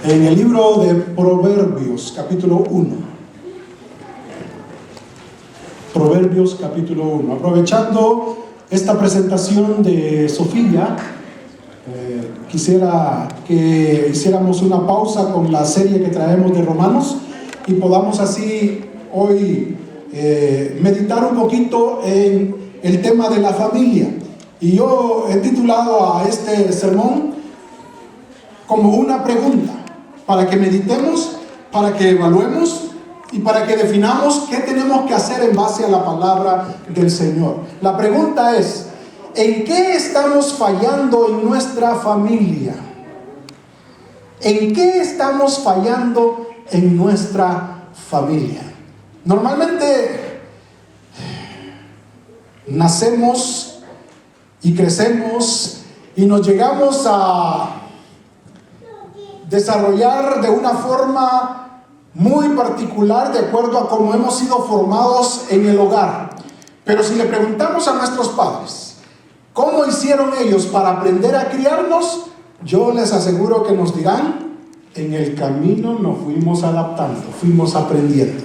en el libro de Proverbios, capítulo 1. Proverbios, capítulo 1. Aprovechando esta presentación de Sofía, quisiera que hiciéramos una pausa con la serie que traemos de Romanos y podamos así hoy meditar un poquito en el tema de la familia. Y yo he titulado a este sermón como una pregunta, para que meditemos, para que evaluemos y para que definamos qué tenemos que hacer en base a la palabra del Señor. La pregunta es: ¿en qué estamos fallando en nuestra familia? ¿En qué estamos fallando en nuestra familia? Normalmente nacemos y crecemos y nos llegamos a desarrollar de una forma muy particular de acuerdo a cómo hemos sido formados en el hogar. Pero si le preguntamos a nuestros padres cómo hicieron ellos para aprender a criarnos, yo les aseguro que nos dirán: en el camino nos fuimos adaptando, fuimos aprendiendo.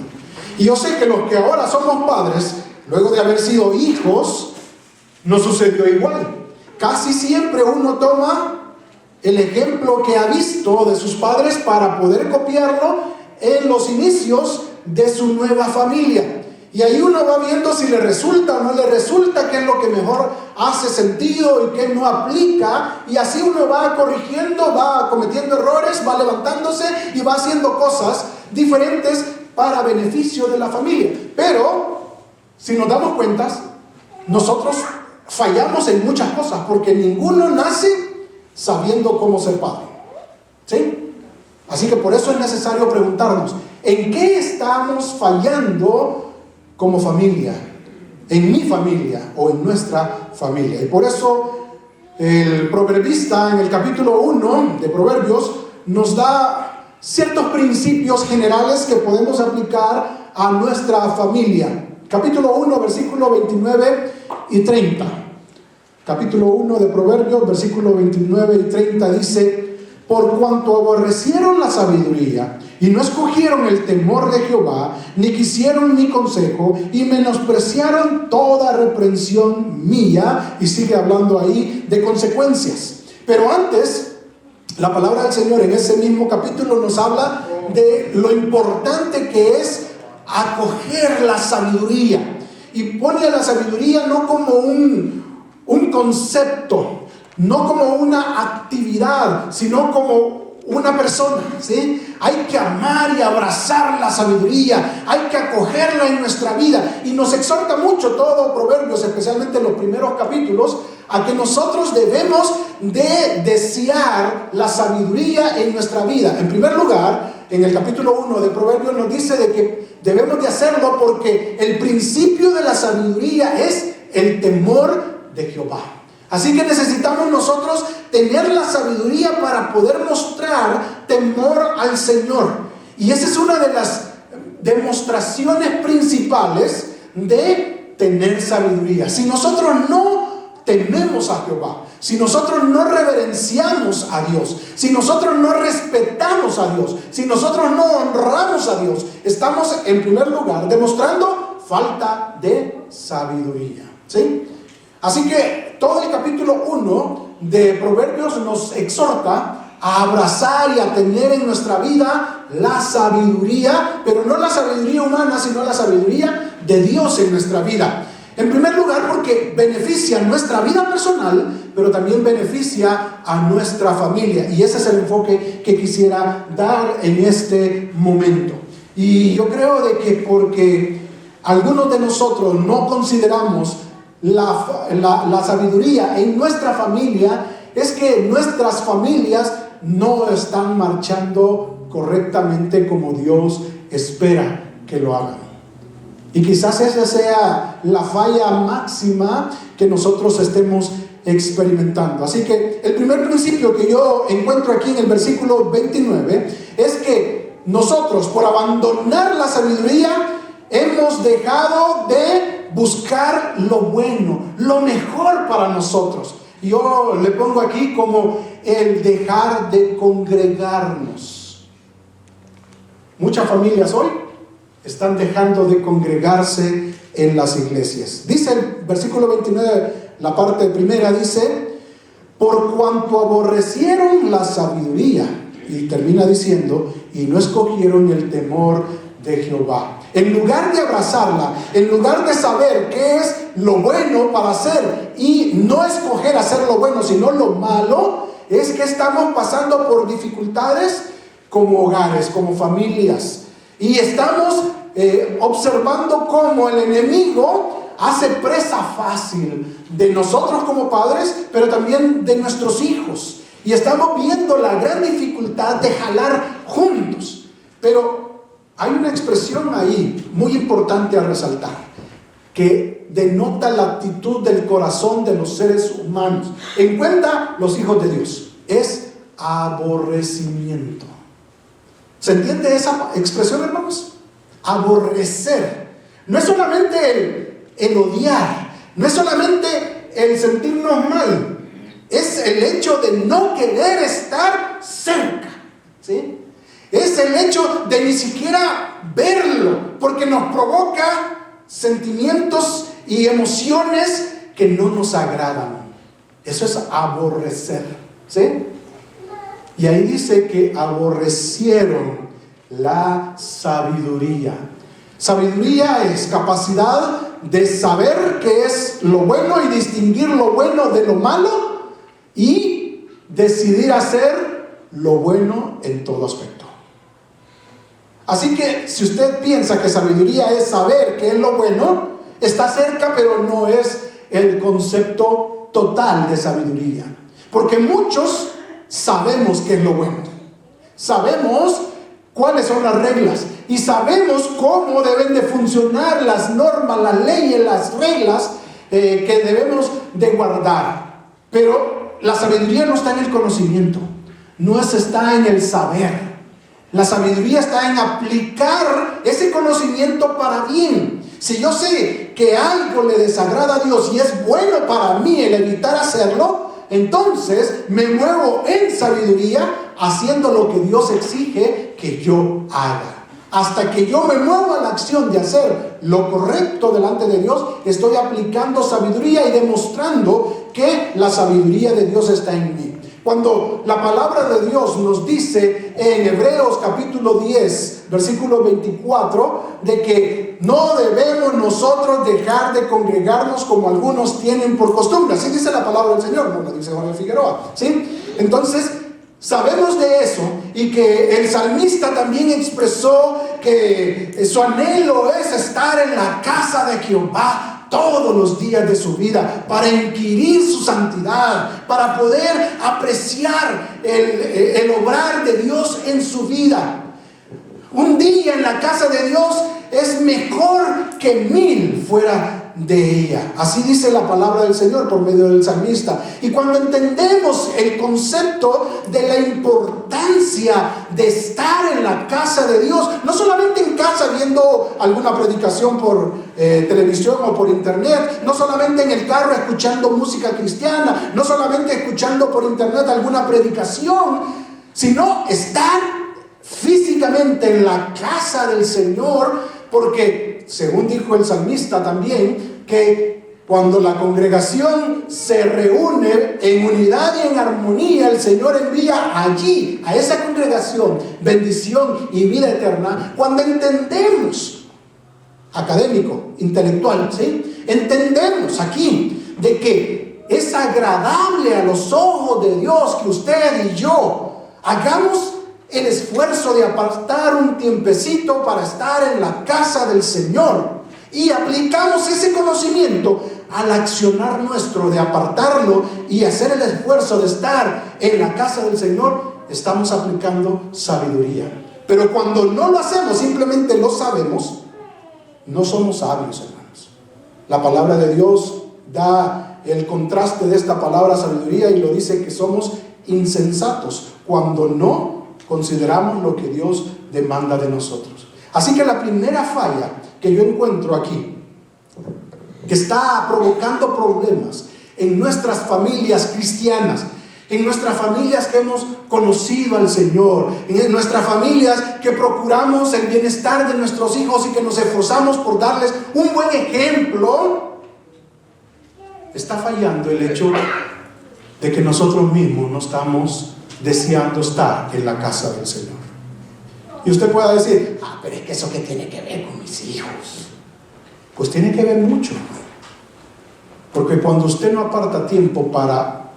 Y yo sé que los que ahora somos padres, luego de haber sido hijos, nos sucedió igual. Casi siempre uno toma el ejemplo que ha visto de sus padres para poder copiarlo en los inicios de su nueva familia. Y ahí uno va viendo si le resulta o no le resulta, qué es lo que mejor hace sentido y qué no aplica. Y así uno va corrigiendo, va cometiendo errores, va levantándose y va haciendo cosas diferentes para beneficio de la familia. Pero si nos damos cuenta, nosotros fallamos en muchas cosas, porque ninguno nace sabiendo cómo ser padre, ¿sí? Así que por eso es necesario preguntarnos: ¿en qué estamos fallando como familia? En mi familia o en nuestra familia. Y por eso el proverbista en el capítulo 1 de Proverbios nos da ciertos principios generales que podemos aplicar a nuestra familia. Capítulo 1, versículo 29 y 30. Capítulo 1 de Proverbios, versículo 29 y 30 dice: por cuanto aborrecieron la sabiduría y no escogieron el temor de Jehová, ni quisieron mi consejo, y menospreciaron toda reprensión mía. Y sigue hablando ahí de consecuencias. Pero antes, la palabra del Señor en ese mismo capítulo nos habla de lo importante que es acoger la sabiduría. Y pone a la sabiduría no como un concepto, no como una actividad, sino como una persona, ¿sí? Hay que amar y abrazar la sabiduría, hay que acogerla en nuestra vida. Y nos exhorta mucho todo Proverbios, especialmente en los primeros capítulos, a que nosotros debemos de desear la sabiduría en nuestra vida. En primer lugar, en el capítulo 1 de Proverbios nos dice de que debemos de hacerlo porque el principio de la sabiduría es el temor de Jehová. Así que necesitamos nosotros tener la sabiduría para poder mostrar temor al Señor. Y esa es una de las demostraciones principales de tener sabiduría. Si nosotros no tememos a Jehová, si nosotros no reverenciamos a Dios, si nosotros no respetamos a Dios, si nosotros no honramos a Dios, estamos en primer lugar demostrando falta de sabiduría, ¿sí? Así que todo el capítulo 1 de Proverbios nos exhorta a abrazar y a tener en nuestra vida la sabiduría, pero no la sabiduría humana, sino la sabiduría de Dios en nuestra vida. En primer lugar, porque beneficia nuestra vida personal, pero también beneficia a nuestra familia. Y ese es el enfoque que quisiera dar en este momento. Y yo creo de que porque algunos de nosotros no consideramos la sabiduría en nuestra familia, es que nuestras familias no están marchando correctamente como Dios espera que lo hagan. Y quizás esa sea la falla máxima que nosotros estemos experimentando. Así que el primer principio que yo encuentro aquí en el versículo 29 es que nosotros, por abandonar la sabiduría, hemos dejado de buscar lo bueno, lo mejor para nosotros. Yo le pongo aquí como el dejar de congregarnos. Muchas familias hoy están dejando de congregarse en las iglesias. Dice el versículo 29, la parte primera, dice: por cuanto aborrecieron la sabiduría, y termina diciendo, y no escogieron el temor de Jehová. En lugar de abrazarla, en lugar de saber qué es lo bueno para hacer y no escoger hacer lo bueno sino lo malo, es que estamos pasando por dificultades como hogares, como familias, y estamos observando cómo el enemigo hace presa fácil de nosotros como padres, pero también de nuestros hijos, y estamos viendo la gran dificultad de jalar juntos. Pero hay una expresión ahí muy importante a resaltar, que denota la actitud del corazón de los seres humanos, en cuenta los hijos de Dios: es aborrecimiento. ¿Se entiende esa expresión, hermanos? Aborrecer. No es solamente el odiar, no es solamente el sentirnos mal, es el hecho de no querer estar cerca, ¿sí? Es el hecho de ni siquiera verlo, porque nos provoca sentimientos y emociones que no nos agradan. Eso es aborrecer, ¿sí? Y ahí dice que aborrecieron la sabiduría. Sabiduría es capacidad de saber qué es lo bueno y distinguir lo bueno de lo malo, y decidir hacer lo bueno en todo aspecto. Así que si usted piensa que sabiduría es saber qué es lo bueno, está cerca, pero no es el concepto total de sabiduría. Porque muchos sabemos qué es lo bueno, sabemos cuáles son las reglas y sabemos cómo deben de funcionar las normas, las leyes, las reglas que debemos de guardar. Pero la sabiduría no está en el conocimiento, no está en el saber. La sabiduría está en aplicar ese conocimiento para bien. Si yo sé que algo le desagrada a Dios y es bueno para mí el evitar hacerlo, entonces me muevo en sabiduría haciendo lo que Dios exige que yo haga. Hasta que yo me muevo a la acción de hacer lo correcto delante de Dios, estoy aplicando sabiduría y demostrando que la sabiduría de Dios está en mí. Cuando la palabra de Dios nos dice en Hebreos capítulo 10, versículo 24, de que no debemos nosotros dejar de congregarnos como algunos tienen por costumbre. Así dice la palabra del Señor, no lo dice Juan Figueroa, ¿sí? Entonces, sabemos de eso, y que el salmista también expresó que su anhelo es estar en la casa de Jehová todos los días de su vida, para inquirir su santidad, para poder apreciar el obrar de Dios en su vida. Un día en la casa de Dios es mejor que 1000 fuera de ella. Así dice la palabra del Señor por medio del salmista. Y cuando entendemos el concepto de la importancia de estar en la casa de Dios, no solamente en casa viendo alguna predicación por televisión o por internet, no solamente en el carro escuchando música cristiana, no solamente escuchando por internet alguna predicación, sino estar físicamente en la casa del Señor, porque según dijo el salmista también, que cuando la congregación se reúne en unidad y en armonía, el Señor envía allí, a esa congregación, bendición y vida eterna. Cuando entendemos, académico, intelectual, ¿sí? Entendemos aquí de que es agradable a los ojos de Dios que usted y yo hagamos el esfuerzo de apartar un tiempecito para estar en la casa del Señor, y aplicamos ese conocimiento al accionar nuestro de apartarlo y hacer el esfuerzo de estar en la casa del Señor, estamos aplicando sabiduría. Pero cuando no lo hacemos, simplemente lo sabemos, no somos sabios, hermanos. La palabra de Dios da el contraste de esta palabra sabiduría y lo dice que somos insensatos cuando no consideramos lo que Dios demanda de nosotros. Así que la primera falla que yo encuentro aquí, que está provocando problemas en nuestras familias cristianas, En nuestras familias que hemos conocido al Señor, en nuestras familias que procuramos el bienestar de nuestros hijos y que nos esforzamos por darles un buen ejemplo, está fallando el hecho de que nosotros mismos no estamos deseando estar en la casa del Señor. Y usted pueda decir, pero es que eso ¿qué tiene que ver con mis hijos? Pues tiene que ver mucho, porque cuando usted no aparta tiempo para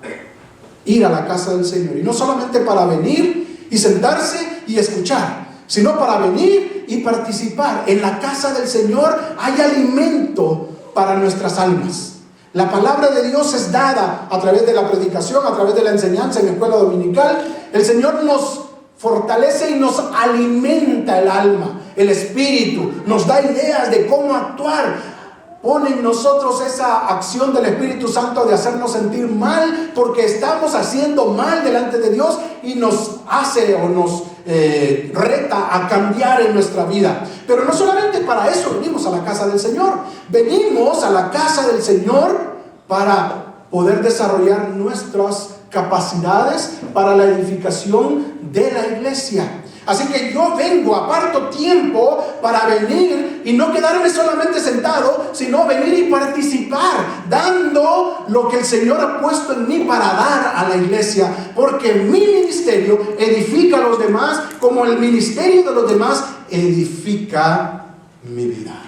ir a la casa del Señor, y no solamente para venir y sentarse y escuchar, sino para venir y participar en la casa del Señor, hay alimento para nuestras almas. La palabra de Dios es dada a través de la predicación, a través de la enseñanza en la escuela dominical. El Señor nos fortalece y nos alimenta el alma, el espíritu, nos da ideas de cómo actuar. Pone en nosotros esa acción del Espíritu Santo de hacernos sentir mal porque estamos haciendo mal delante de Dios, y nos hace o nos reta a cambiar en nuestra vida. Pero no solamente para eso venimos a la casa del Señor. Venimos a la casa del Señor para poder desarrollar nuestras capacidades para la edificación de la iglesia. Así que yo vengo, aparto tiempo para venir y no quedarme solamente sentado, sino venir y participar, dando lo que el Señor ha puesto en mí para dar a la iglesia, porque mi ministerio edifica a los demás como el ministerio de los demás edifica mi vida.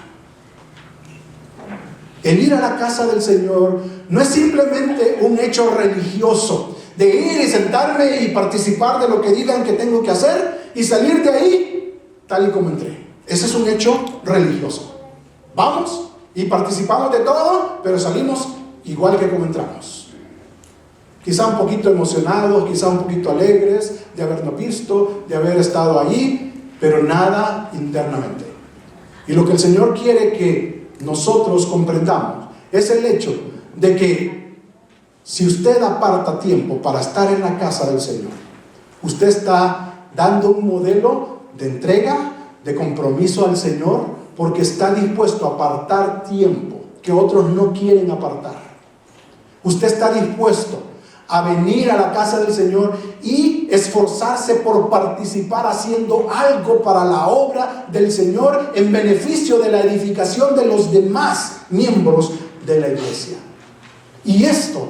El ir a la casa del Señor no es simplemente un hecho religioso, de ir y sentarme y participar de lo que digan que tengo que hacer y salir de ahí tal y como entré. Ese es un hecho religioso. Vamos y participamos de todo, pero salimos igual que como entramos. Quizá un poquito emocionados, quizá un poquito alegres de habernos visto, de haber estado allí, pero nada internamente. Y lo que el Señor quiere que nosotros comprendamos es el hecho de que si usted aparta tiempo para estar en la casa del Señor, usted está dando un modelo de entrega, de compromiso al Señor, porque está dispuesto a apartar tiempo que otros no quieren apartar. Usted está dispuesto a venir a la casa del Señor y esforzarse por participar haciendo algo para la obra del Señor en beneficio de la edificación de los demás miembros de la iglesia. Y esto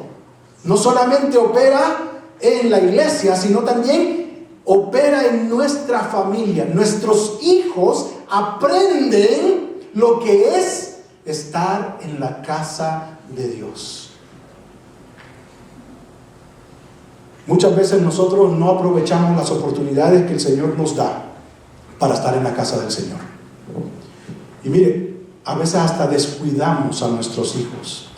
no solamente opera en la iglesia, sino también opera en nuestra familia. Nuestros hijos aprenden lo que es estar en la casa de Dios. Muchas veces nosotros no aprovechamos las oportunidades que el Señor nos da para estar en la casa del Señor. Y mire, a veces hasta descuidamos a nuestros hijos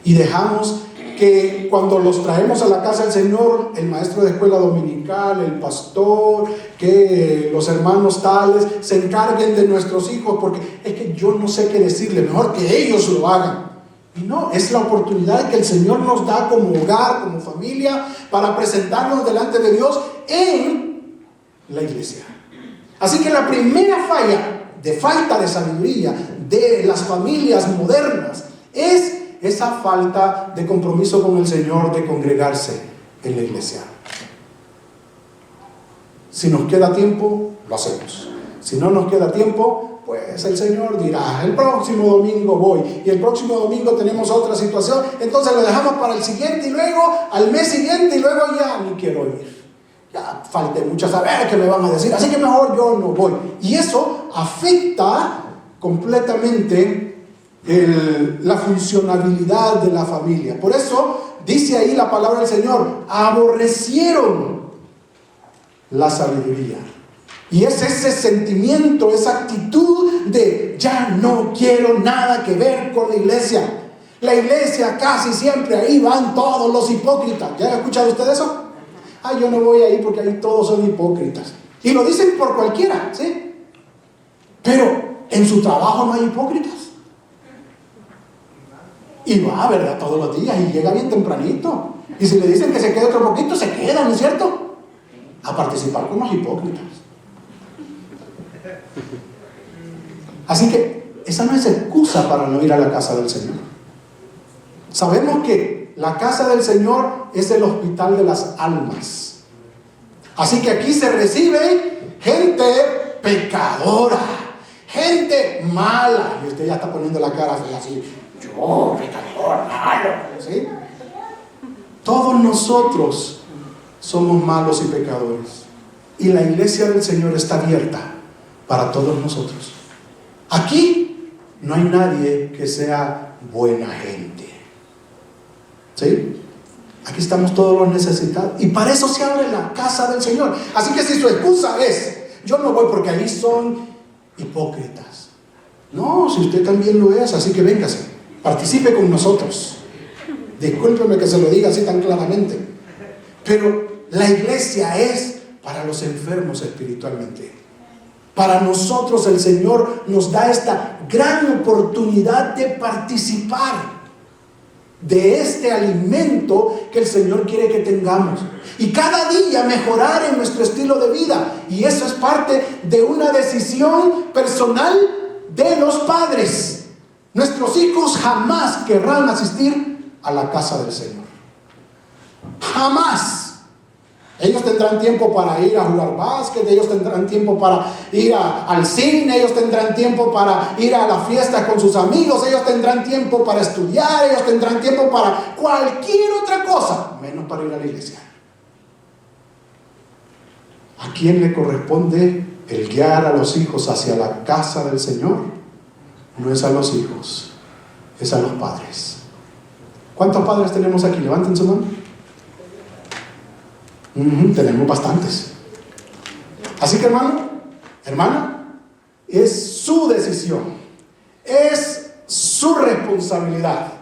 y dejamos que cuando los traemos a la casa del Señor, el maestro de escuela dominical, el pastor, que los hermanos tales se encarguen de nuestros hijos, porque es que yo no sé qué decirle, mejor que ellos lo hagan. Y no, es la oportunidad que el Señor nos da como hogar, como familia, para presentarnos delante de Dios en la iglesia. Así que la primera falla de falta de sabiduría de las familias modernas es esa falta de compromiso con el Señor, de congregarse en la iglesia. Si nos queda tiempo, lo hacemos. Si no nos queda tiempo, pues el Señor dirá, el próximo domingo voy, y el próximo domingo tenemos otra situación, entonces lo dejamos para el siguiente, y luego al mes siguiente, y luego ya ni quiero ir. Ya falta mucho saber qué me van a decir, así que mejor yo no voy. Y eso afecta completamente la funcionabilidad de la familia. Por eso dice ahí la palabra del Señor, aborrecieron la sabiduría. Y es ese sentimiento, esa actitud de ya no quiero nada que ver con la iglesia. La iglesia casi siempre ahí van todos los hipócritas. ¿Ya han escuchado ustedes eso? Yo no voy ahí porque ahí todos son hipócritas. Y lo dicen por cualquiera, ¿sí? Pero en su trabajo no hay hipócritas. Y va, ¿verdad? Todos los días y llega bien tempranito. Y si le dicen que se quede otro poquito, se queda, ¿no es cierto? A participar con los hipócritas. Así que esa no es excusa para no ir a la casa del Señor. Sabemos que la casa del Señor es el hospital de las almas. Así que aquí se recibe gente pecadora, gente mala. Y usted ya está poniendo la cara así, yo, pecador, malo, ¿sí? Todos nosotros somos malos y pecadores. Y la iglesia del Señor está abierta para todos nosotros. Aquí no hay nadie que sea buena gente. ¿Sí? Aquí estamos todos los necesitados. Y para eso se abre la casa del Señor. Así que si su excusa es, yo no voy porque ahí son hipócritas. No, si usted también lo es, así que véngase, participe con nosotros. Discúlpeme que se lo diga así tan claramente, pero la iglesia es para los enfermos espiritualmente. Para nosotros el Señor nos da esta gran oportunidad de participar de este alimento que el Señor quiere que tengamos, y cada día mejorar en nuestro estilo de vida. Y eso es parte de una decisión personal de los padres. Nuestros hijos jamás querrán asistir a la casa del Señor, jamás. Ellos tendrán tiempo para ir a jugar básquet, ellos tendrán tiempo para ir al cine, ellos tendrán tiempo para ir a la fiesta con sus amigos, ellos tendrán tiempo para estudiar, ellos tendrán tiempo para cualquier otra cosa, menos para ir a la iglesia. ¿A quién le corresponde el guiar a los hijos hacia la casa del Señor? No es a los hijos, es a los padres. ¿Cuántos padres tenemos aquí? Levanten su mano. Tenemos bastantes. Así que hermana, es su decisión, es su responsabilidad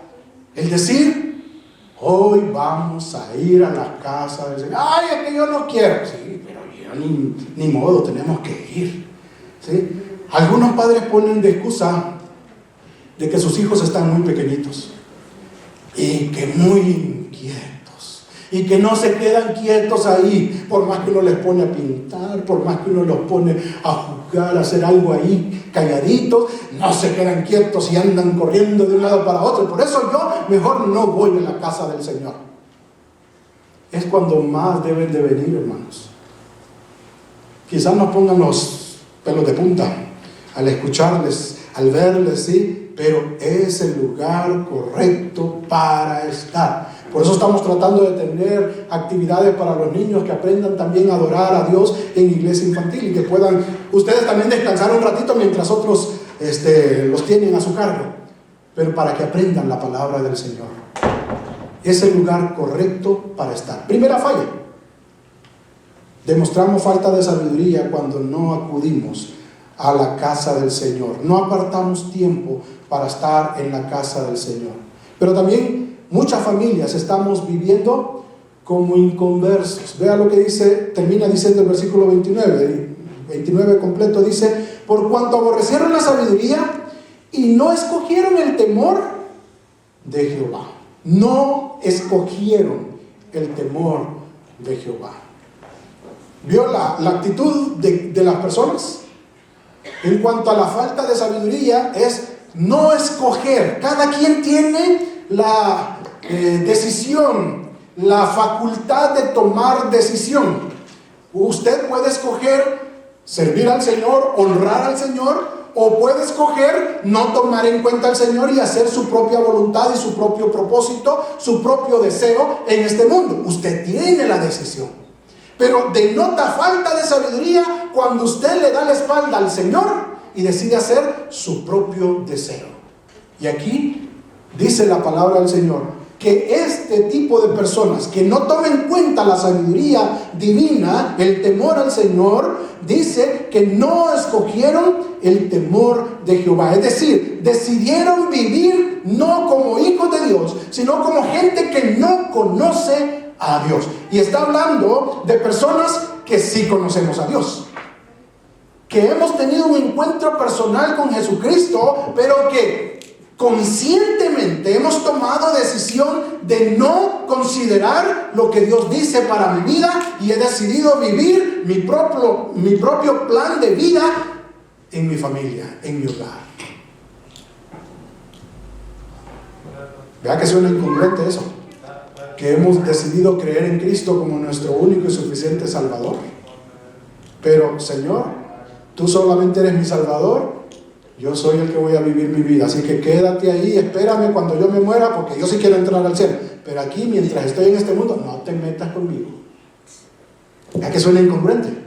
el decir, hoy vamos a ir a la casa del Señor. Ay, es que yo no quiero. Sí, pero yo ni modo, tenemos que ir. ¿Sí? Algunos padres ponen de excusa de que sus hijos están muy pequeñitos y que muy inquietos, y que no se quedan quietos ahí, por más que uno les pone a pintar, por más que uno los pone a jugar, a hacer algo ahí calladitos, no se quedan quietos y andan corriendo de un lado para otro. Por eso yo mejor no voy a la casa del Señor. Es cuando más deben de venir, hermanos. Quizás nos pongan los pelos de punta al escucharles, al verles, sí, pero es el lugar correcto para estar. Por eso estamos tratando de tener actividades para los niños que aprendan también a adorar a Dios en iglesia infantil, y que puedan ustedes también descansar un ratito mientras otros los tienen a su cargo, pero para que aprendan la palabra del Señor. Es el lugar correcto para estar. Primera falla: demostramos falta de sabiduría cuando no acudimos a la casa del Señor, no apartamos tiempo para estar en la casa del Señor. Pero también muchas familias estamos viviendo como inconversos. Vea lo que dice, termina diciendo el versículo 29 completo, dice: por cuanto aborrecieron la sabiduría y no escogieron el temor de Jehová. No escogieron el temor de Jehová. ¿Vio la actitud de las personas? En cuanto a la falta de sabiduría, es no escoger. Cada quien tiene la decisión, la facultad de tomar decisión. Usted puede escoger servir al Señor, honrar al Señor, o puede escoger no tomar en cuenta al Señor y hacer su propia voluntad y su propio propósito, su propio deseo en este mundo. Usted tiene la decisión. Pero denota falta de sabiduría cuando usted le da la espalda al Señor y decide hacer su propio deseo. Y aquí dice la palabra del Señor que este tipo de personas que no tomen en cuenta la sabiduría divina, el temor al Señor, dice que no escogieron el temor de Jehová. Es decir, decidieron vivir no como hijos de Dios, sino como gente que no conoce a Dios. Y está hablando de personas que sí conocemos a Dios, que hemos tenido un encuentro personal con Jesucristo, pero que conscientemente hemos tomado decisión de no considerar lo que Dios dice para mi vida, y he decidido vivir mi propio plan de vida en mi familia, en mi hogar. Vea que suena incongruente eso. que hemos decidido creer en Cristo como nuestro único y suficiente Salvador. Pero, Señor, tú solamente eres mi Salvador, yo soy el que voy a vivir mi vida, así que quédate ahí, espérame cuando yo me muera, porque yo sí quiero entrar al cielo, pero aquí, mientras estoy en este mundo, no te metas conmigo. ¿A que suena incongruente?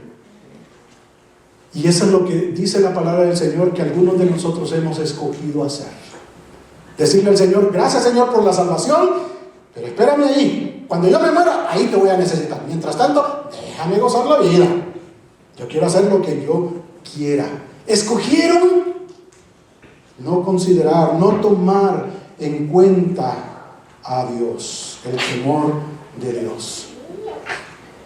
Y eso es lo que dice la palabra del Señor, que algunos de nosotros hemos escogido hacer. Decirle al Señor: gracias, Señor, por la salvación, pero espérame ahí, cuando yo me muera, ahí te voy a necesitar. Mientras tanto, déjame gozar la vida. Yo quiero hacer lo que yo quiera. Escogieron no considerar, no tomar en cuenta a Dios, el temor de Dios.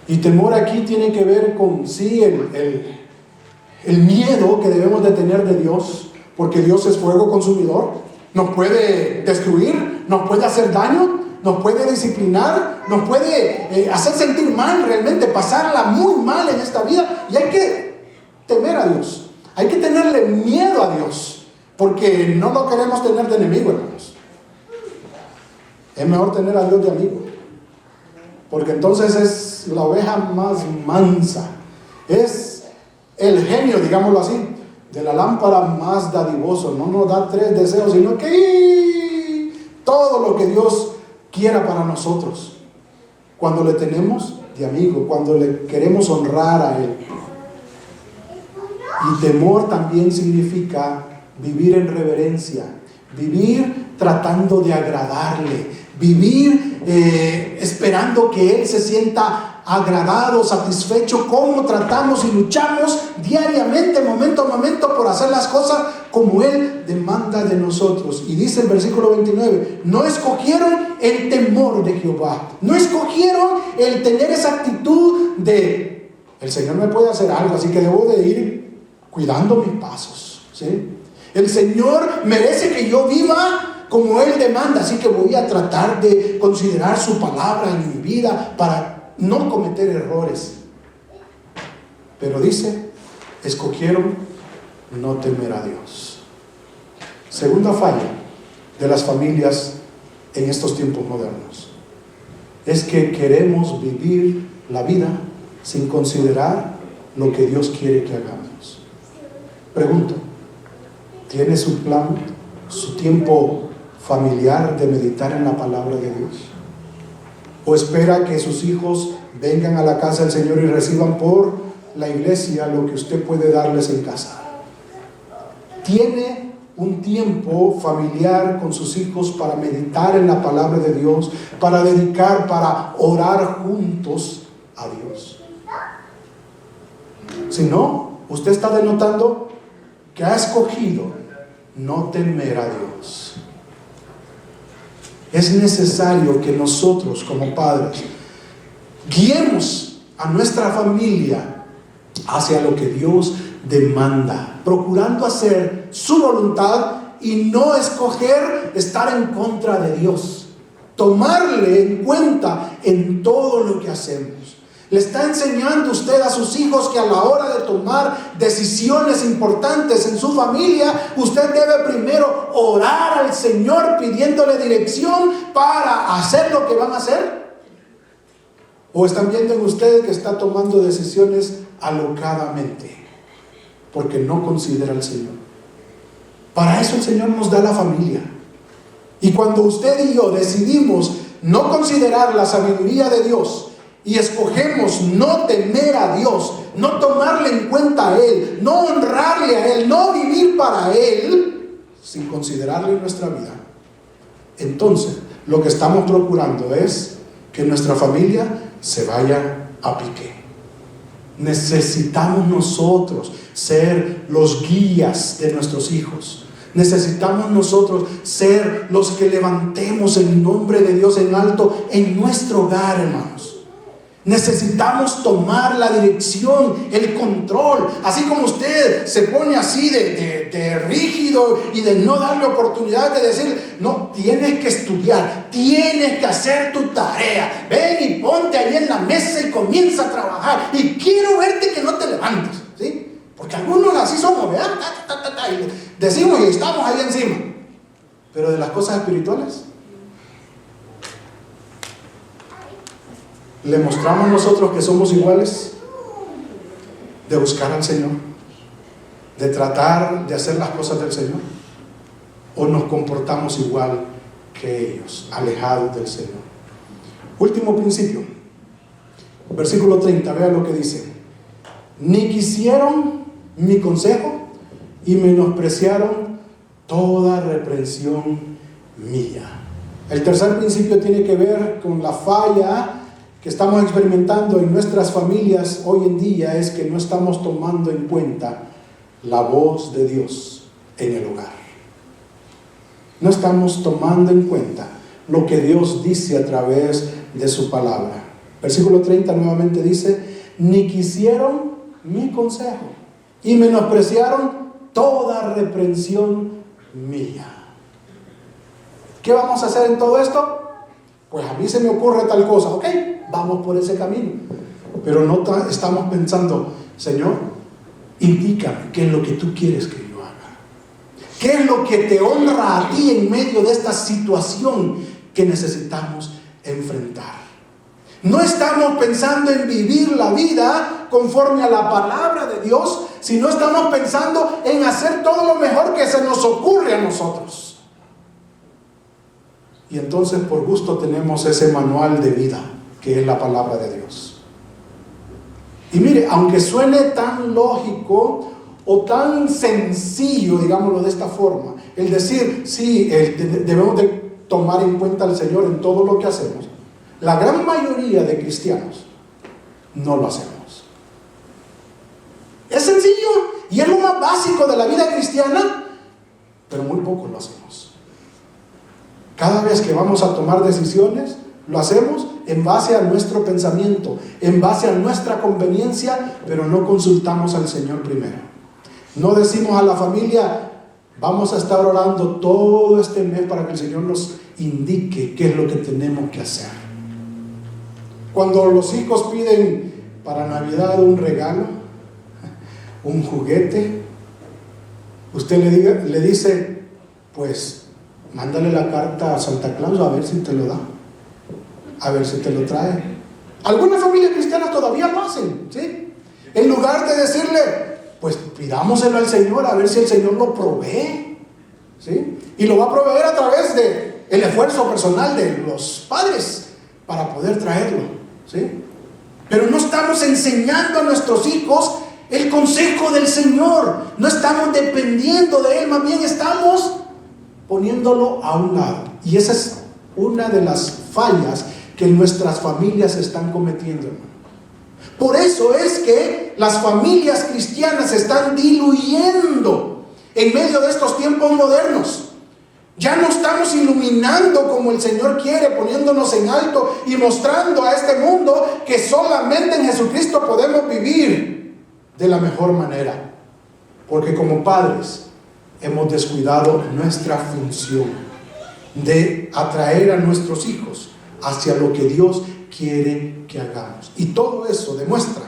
Y temor aquí tiene que ver con, sí, el miedo que debemos de tener de Dios, porque Dios es fuego consumidor, nos puede destruir, nos puede hacer daño, nos puede disciplinar, nos puede hacer sentir mal, realmente pasarla muy mal en esta vida, y hay que temer a Dios, hay que tenerle miedo a Dios, porque no lo queremos tener de enemigo, hermanos. Es mejor tener a Dios de amigo, porque entonces es la oveja más mansa, es el genio, digámoslo así, de la lámpara más dadivoso. No nos da 3 deseos, sino que todo lo que Dios quiera para nosotros, cuando le tenemos de amigo, cuando le queremos honrar a Él. Y temor también significa vivir en reverencia, vivir tratando de agradarle, vivir esperando que Él se sienta agradado, satisfecho, como tratamos y luchamos diariamente, momento a momento, por hacer las cosas como Él demanda de nosotros. Y dice el versículo 29, no escogieron el temor de Jehová, no escogieron el tener esa actitud de: el Señor me puede hacer algo, así que debo de ir cuidando mis pasos, ¿sí? El Señor merece que yo viva como Él demanda, así que voy a tratar de considerar su palabra en mi vida para no cometer errores. Pero dice, escogieron no temer a Dios. Segunda falla de las familias en estos tiempos modernos es que queremos vivir la vida sin considerar lo que Dios quiere que hagamos. Pregunto, ¿tiene su plan, su tiempo familiar de meditar en la palabra de Dios? ¿O espera que sus hijos vengan a la casa del Señor y reciban por la iglesia lo que usted puede darles en casa? ¿Tiene un tiempo familiar con sus hijos para meditar en la palabra de Dios, para dedicar, para orar juntos a Dios? Si no, usted está denotando que ha escogido no temer a Dios. Es necesario que nosotros como padres guiemos a nuestra familia hacia lo que Dios demanda, procurando hacer su voluntad y no escoger estar en contra de Dios. Tomarle en cuenta en todo lo que hacemos. Le está enseñando usted a sus hijos que a la hora de tomar decisiones importantes en su familia, usted debe primero orar al Señor pidiéndole dirección para hacer lo que van a hacer. ¿O están viendo en usted que está tomando decisiones alocadamente porque no considera al Señor? Para eso el Señor nos da la familia. Y cuando usted y yo decidimos no considerar la sabiduría de Dios y escogemos no temer a Dios, no tomarle en cuenta a Él, no honrarle a Él, no vivir para Él, sin considerarle en nuestra vida, entonces lo que estamos procurando es que nuestra familia se vaya a pique. Necesitamos nosotros ser los guías de nuestros hijos. Necesitamos nosotros ser los que levantemos el nombre de Dios en alto en nuestro hogar, hermanos. Necesitamos tomar la dirección, el control. Así como usted se pone así de rígido y de no darle oportunidad de decir: no, tienes que estudiar, tienes que hacer tu tarea, ven y ponte ahí en la mesa y comienza a trabajar, y quiero verte que no te levantes, ¿sí? Porque algunos así somos, ¿verdad? Y decimos y estamos ahí encima. Pero de las cosas espirituales, ¿Le mostramos nosotros que somos iguales? De buscar al Señor, de tratar de hacer las cosas del Señor, ¿o nos comportamos igual que ellos, alejados del Señor? Último principio, versículo 30, vean lo que dice: ni quisieron mi consejo y menospreciaron toda reprensión mía. El tercer principio tiene que ver con la falla que estamos experimentando en nuestras familias hoy en día, es que no estamos tomando en cuenta la voz de Dios en el hogar. No estamos tomando en cuenta lo que Dios dice a través de su palabra. Versículo 30 nuevamente dice: ni quisieron mi consejo y menospreciaron toda reprensión mía. ¿Qué vamos a hacer en todo esto? Pues a mí se me ocurre tal cosa, ok, vamos por ese camino. Pero no estamos pensando: Señor, indícame qué es lo que tú quieres que yo haga. ¿Qué es lo que te honra a ti en medio de esta situación que necesitamos enfrentar? No estamos pensando en vivir la vida conforme a la palabra de Dios, sino estamos pensando en hacer todo lo mejor que se nos ocurre a nosotros. Y entonces por gusto tenemos ese manual de vida que es la palabra de Dios. Y mire, aunque suene tan lógico o tan sencillo, digámoslo de esta forma, el decir, sí, debemos de tomar en cuenta al Señor en todo lo que hacemos, la gran mayoría de cristianos no lo hacemos. Es sencillo y es lo más básico de la vida cristiana, pero muy poco lo hacemos. Cada vez que vamos a tomar decisiones, lo hacemos en base a nuestro pensamiento, en base a nuestra conveniencia, pero no consultamos al Señor primero. No decimos a la familia: vamos a estar orando todo este mes para que el Señor nos indique qué es lo que tenemos que hacer. Cuando los hijos piden para Navidad un regalo, un juguete, usted le dice: pues mándale la carta a Santa Claus a ver si te lo da, a ver si te lo trae. Algunas familias cristianas todavía lo hacen, ¿sí? En lugar de decirle: pues pidámoselo al Señor a ver si el Señor lo provee, ¿sí? Y lo va a proveer a través de el esfuerzo personal de los padres para poder traerlo, ¿sí? Pero no estamos enseñando a nuestros hijos el consejo del Señor, no estamos dependiendo de Él, más bien estamos poniéndolo a un lado. Y esa es una de las fallas que nuestras familias están cometiendo, hermano. Por eso es que las familias cristianas se están diluyendo en medio de estos tiempos modernos. Ya no estamos iluminando como el Señor quiere, poniéndonos en alto y mostrando a este mundo que solamente en Jesucristo podemos vivir de la mejor manera. Porque como padres hemos descuidado nuestra función de atraer a nuestros hijos hacia lo que Dios quiere que hagamos. Y todo eso demuestra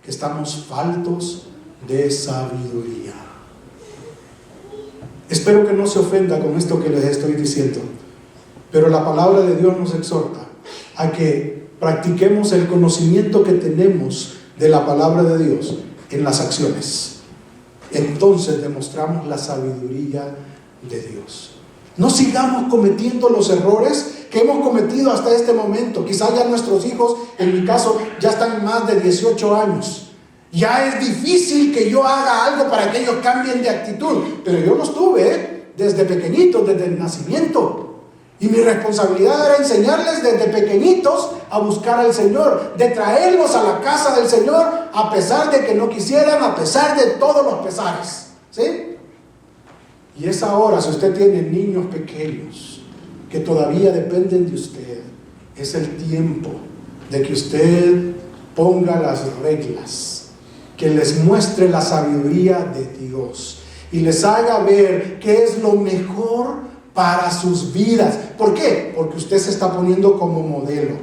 que estamos faltos de sabiduría. Espero que no se ofenda con esto que les estoy diciendo, pero la palabra de Dios nos exhorta a que practiquemos el conocimiento que tenemos de la palabra de Dios en las acciones. Entonces demostramos la sabiduría de Dios. No sigamos cometiendo los errores que hemos cometido hasta este momento. Quizás ya nuestros hijos, en mi caso, ya están más de 18 años. Ya es difícil que yo haga algo para que ellos cambien de actitud, pero yo los tuve desde pequeñitos, desde el nacimiento. Y mi responsabilidad era enseñarles desde pequeñitos a buscar al Señor, de traerlos a la casa del Señor, a pesar de que no quisieran, a pesar de todos los pesares, ¿sí? Y es ahora, si usted tiene niños pequeños que todavía dependen de usted, es el tiempo de que usted ponga las reglas, que les muestre la sabiduría de Dios y les haga ver qué es lo mejor para sus vidas. ¿Por qué? Porque usted se está poniendo como modelo.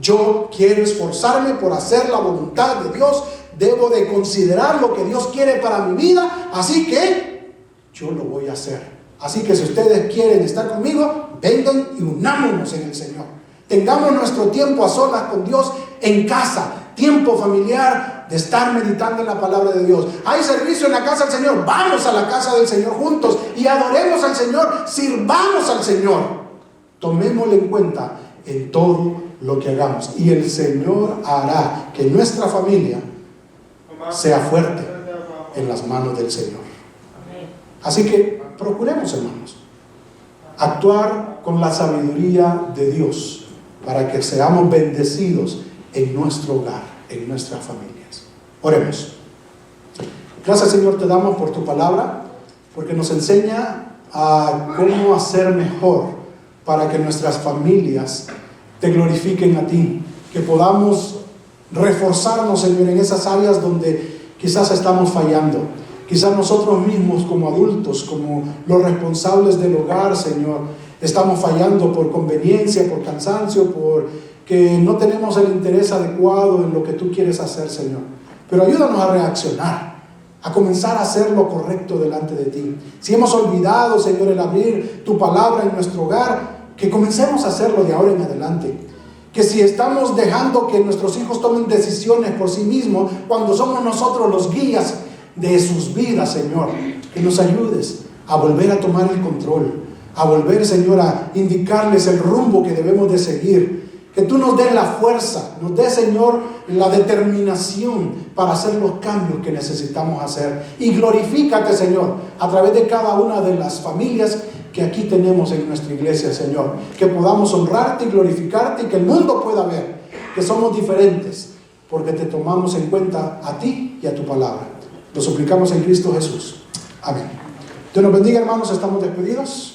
Yo quiero esforzarme por hacer la voluntad de Dios, debo de considerar lo que Dios quiere para mi vida, así que yo lo voy a hacer. Así que si ustedes quieren estar conmigo, vengan y unámonos en el Señor. Tengamos nuestro tiempo a solas con Dios en casa, tiempo familiar de estar meditando en la palabra de Dios. Hay servicio en la casa del Señor, vamos a la casa del Señor juntos y adoremos al Señor, sirvamos al Señor. Tomémoslo en cuenta en todo lo que hagamos y el Señor hará que nuestra familia sea fuerte en las manos del Señor. Así que procuremos, hermanos, actuar con la sabiduría de Dios para que seamos bendecidos en nuestro hogar, en nuestras familias. Oremos. Gracias, Señor, te damos por tu palabra, porque nos enseña a cómo hacer mejor para que nuestras familias te glorifiquen a ti, que podamos reforzarnos, Señor, en esas áreas donde quizás estamos fallando. Quizás nosotros mismos como adultos, como los responsables del hogar, Señor, estamos fallando por conveniencia, por cansancio, porque no tenemos el interés adecuado en lo que tú quieres hacer, Señor. Pero ayúdanos a reaccionar, a comenzar a hacer lo correcto delante de ti. Si hemos olvidado, Señor, el abrir tu palabra en nuestro hogar, que comencemos a hacerlo de ahora en adelante. Que si estamos dejando que nuestros hijos tomen decisiones por sí mismos, cuando somos nosotros los guías de sus vidas, Señor, que nos ayudes a volver a tomar el control, a volver, Señor, a indicarles el rumbo que debemos de seguir. Que tú nos des la fuerza, nos des, Señor, la determinación para hacer los cambios que necesitamos hacer. Y glorifícate, Señor, a través de cada una de las familias que aquí tenemos en nuestra iglesia, Señor. Que podamos honrarte y glorificarte y que el mundo pueda ver que somos diferentes porque te tomamos en cuenta a ti y a tu palabra. Lo suplicamos en Cristo Jesús. Amén. Dios nos bendiga, hermanos. Estamos despedidos.